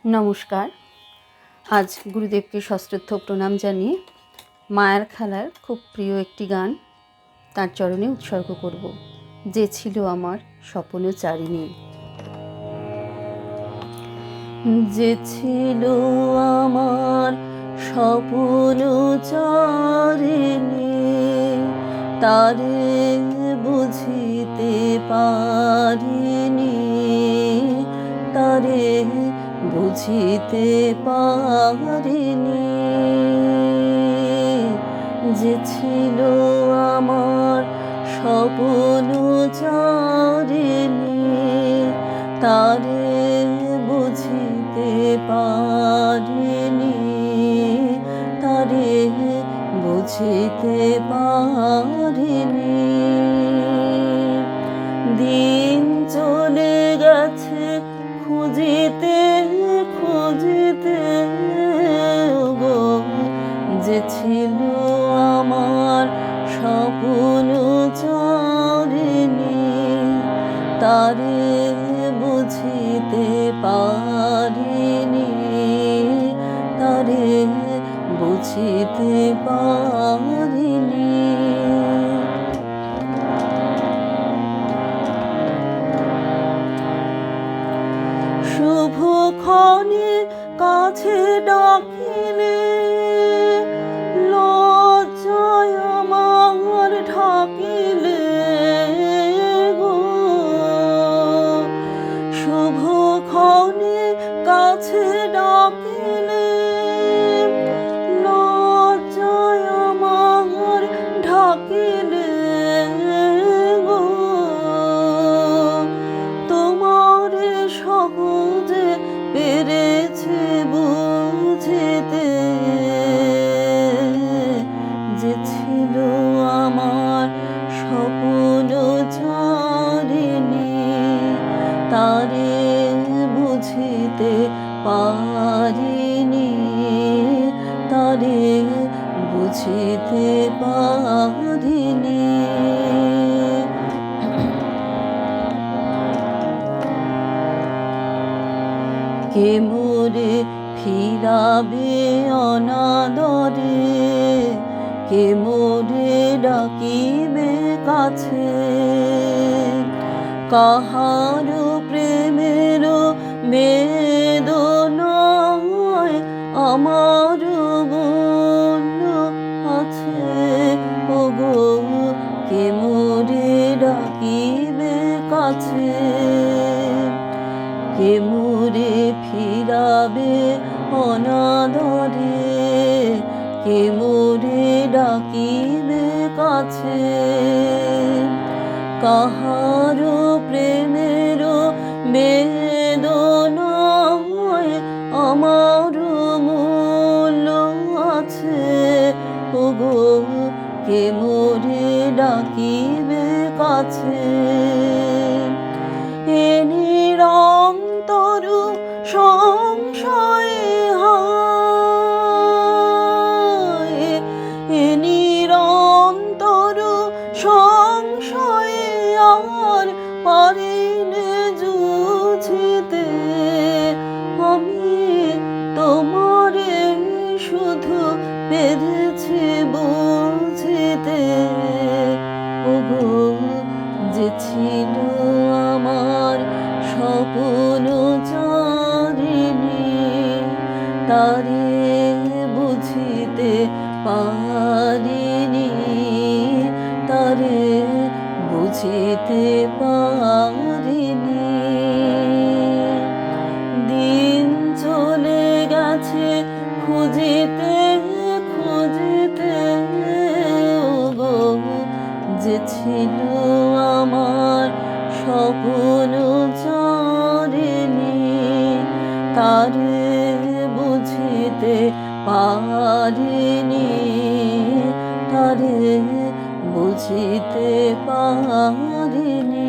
নমস্কার। আজ গুরুদেবকে সশ্রদ্ধ প্রণাম জানিয়ে মায়ার খালার খুব প্রিয় একটি গান তার চরণে উৎসর্গ করব, যে ছিল আমার স্বপ্নচারিণী। যে ছিল আমার স্বপ্নচারিণী, তারে বুঝিতে পারিনি, তারে বুঝিতে পারিনি। যে ছিল আমার স্বপ্নচারিণী, তারে বুঝিতে পারিনি, তারে বুঝিতে পারিনি। দিন চলে গেছে খুঁজিতে খুঁজিতে গো, যে ছিল আমার স্বপ্নচারিণী, তারে বুঝিতে পারিনি, তারে বুঝিতে পারিনি। শুভক্ষণে কাছে ডাকিলে লজ্জায় আমার ঢাকিলে গো, শুভক্ষণে কাছে ডাকিলে লজ্জায় আমার ঢাকিলে গো, তোমারে সহজে পেরেছে বুঝিতে, যে ছিল আমার স্বপ্নচারিণী, তারে বুঝিতে পারিনি, তারে বুঝিতে পারিনি। কে মোরে ফিরাবে অনাদরে, কে মোরে ডাকিবে কাছে, কাহার প্রেমের বেদনায় আমার মন আছে ওগো, কে মোরে ডাকিবে কাছে, কে মোরে ফিরাবে অনাদরে, কে মোরে ডাকিবে কাছে, কাহার প্রেমের বেদনায় আমার মূল্য আছে ওগো, কে মোরে ডাকিবে কাছে। এ নিরন্তর সংশয়ে হায়, এ নিরন্তর সংশয়ে আর পারিনে জুঝিতে, আমি তোমারে শুধু পেরেছি বুঝিতে ওগো, যে ছিল আমার স্বপ্নচারিণী, তারে বুঝিতে পারিনি, তারে বুঝিতে পারিনি। দিন চলে গেছে খুঁজিতে খুঁজিতে গো, যে ছিল আমার স্বপ্নচারিণী, তারে বুঝিতে পারিনি, তারে বুঝিতে পারিনি।